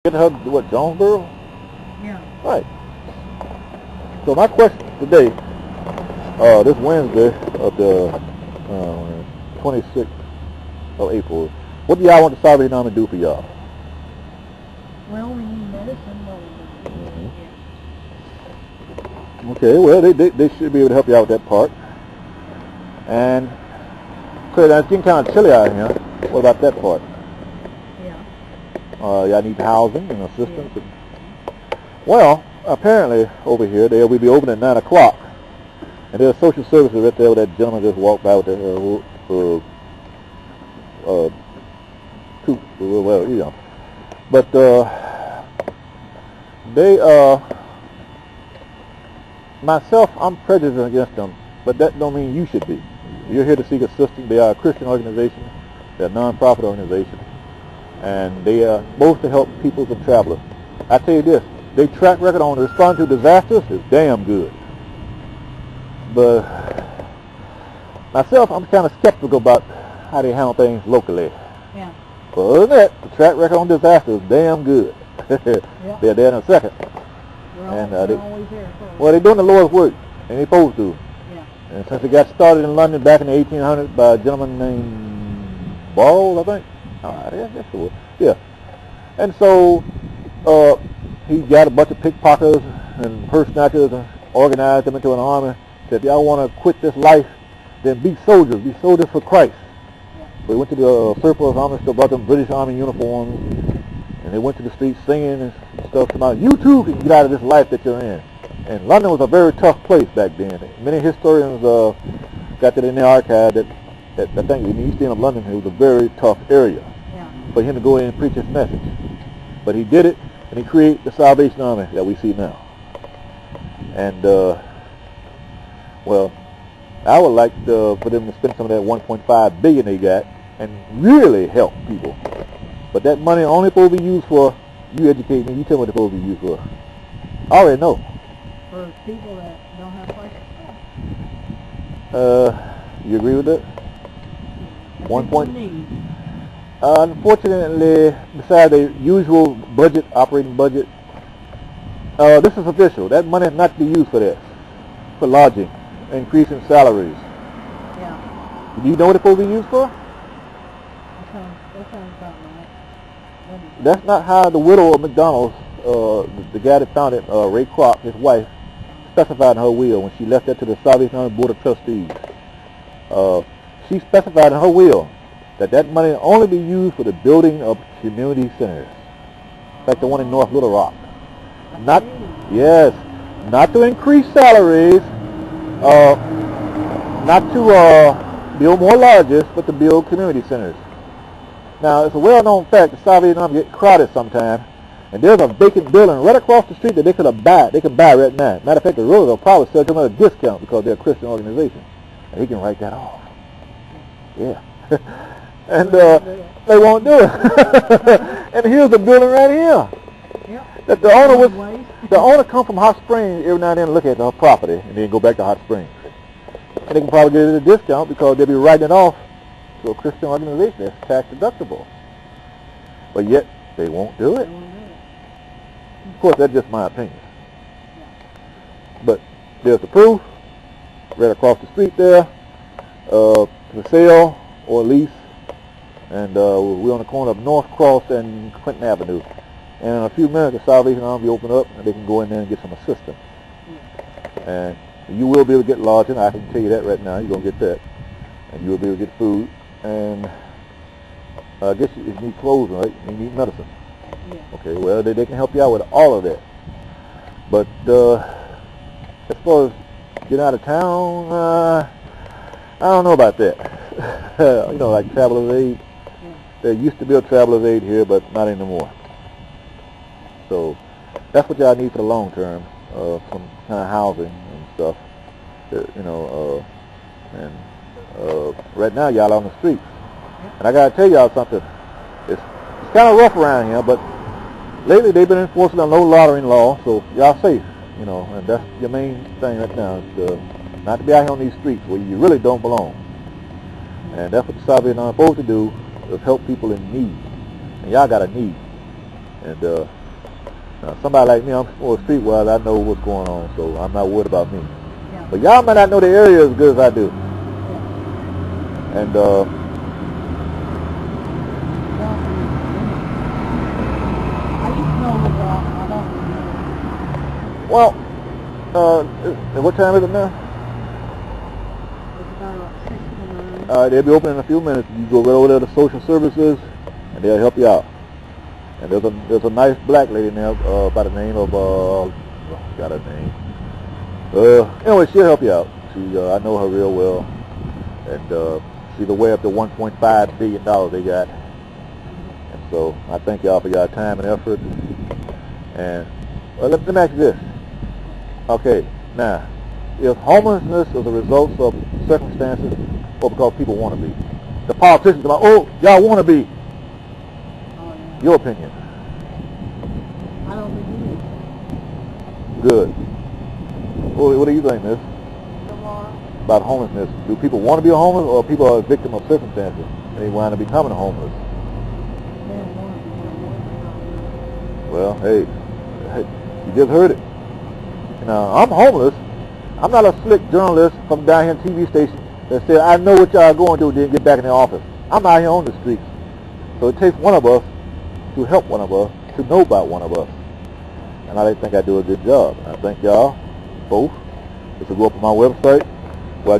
Get her, what, Jonesboro? Yeah. Right. So my question today, this Wednesday of the 26th of April, what do y'all want the Salvation Army to do for y'all? Well, we need medicine. Okay, well, they should be able to help you out with that part. And, clearly, it's getting kind of chilly out here. What about that part? Yeah. Y'all need housing and assistance. Yeah. Well, apparently, over here, they will be open at 9 o'clock. And there's social services right there where that gentleman just walked by with the, well, you know. But, myself, I'm prejudiced against them, but that don't mean you should be. You're here to seek assistance. They are a Christian organization. They're a non-profit organization. And they are both to help people and travelers. I tell you this, their track record on responding to disasters is damn good. But myself, I'm kind of skeptical about how they handle things locally. Yeah. But other than that, the track record on disasters is damn good. Yep. They're there in a second. And they're always there. Well, they're doing the Lord's work, and they're supposed to. Yeah. And since it got started in London back in the 1800s by a gentleman named Ball, I think. That's the word. Yeah. And so he got a bunch of pickpockets and purse snatchers and organized them into an army. Said, if y'all want to quit this life, then be soldiers for Christ. Yeah. So he went to the surplus army, still brought them British Army uniforms, and they went to the streets singing and stuff about, you too can get out of this life that you're in. And London was a very tough place back then. Many historians got that in their archive that I think in the east end of London, it was a very tough area for him to go in and preach his message. But he did it, and he created the Salvation Army that we see now. And, well, I would like for them to spend some of that $1.5 billion they got and really help people. But that money only supposed to be used for, you educate me, you tell me what it's supposed to be used for. I already know. For people that don't have places. You agree with that? That's 1 point. Need. Unfortunately, besides the usual budget, operating budget, this is official. That money is not to be used for that, for lodging, increasing salaries. Yeah. Do you know what it's supposed to be used for? That sounds about right. That's not how the widow of McDonald's, the guy that founded, Ray Kroc, his wife, specified in her will when she left that to the Salvation Army Board of Trustees. She specified in her will that money only be used for the building of community centers, like the one in North Little Rock. Not to increase salaries, not to build more lodges, but to build community centers. Now, it's a well-known fact the Salvation Army get crowded sometime, and there's a vacant building right across the street that they could buy right now. Matter of fact, the ruler will probably sell them at a discount because they're a Christian organization, and he can write that off. Yeah. And they won't do it. And here's the building right here. Yep. That the owner come from Hot Springs every now and then to look at the property and then go back to Hot Springs. And they can probably get it at a discount because they'll be writing it off to a Christian organization that's tax deductible. But yet they won't do it. Of course, that's just my opinion. But there's the proof right across the street there, for sale or lease. And we're on the corner of North Cross and Clinton Avenue. And in a few minutes, the Salvation Army will open up, and they can go in there and get some assistance. And you will be able to get lodging. I can tell you that right now. You're going to get that. And you will be able to get food. And I guess you need clothes, right? You need medicine. Okay, well, they can help you out with all of that. But as far as getting out of town, I don't know about that. You know, like traveler's aid. There used to be a traveler's aid here, but not anymore. So that's what y'all need for the long term, some kind of housing and stuff. You know, and right now y'all on the streets. And I gotta tell y'all something. It's kind of rough around here, but lately they've been enforcing a no loitering law, so y'all safe. You know, and that's your main thing right now. Is not to be out here on these streets where you really don't belong. And that's what the Salvation Army is supposed to do, is help people in need. And y'all got a need. And somebody like me, I'm more streetwise. I know what's going on, so I'm not worried about me. Yeah. But y'all might not know the area as good as I do. Yeah. And I used to know it well. I don't remember. well, what time is it now? It's about 6 to 9. They'll be open in a few minutes. You go right over there to social services, and they'll help you out. And there's a nice black lady now by the name of got her name. Anyway, she'll help you out. I know her real well, and she's aware of the $1.5 billion they got. And so I thank y'all for your time and effort. And let me ask you this. Okay, now, if homelessness is a result of circumstances or because people want to be, the politicians are like, oh, y'all want to be. Oh, yeah. Your opinion. I don't think it is. Good. What do you think, miss? Tomorrow. About homelessness? Do people want to be homeless, or people are a victim of circumstances and they wind up becoming homeless? Well, hey, you just heard it. Now, I'm homeless. I'm not a slick journalist from down here on TV station that said, I know what y'all are going through, then get back in the office. I'm out here on the streets. So it takes one of us to help one of us, to know about one of us. And I think I do a good job. And I thank y'all both. This will go up on my website.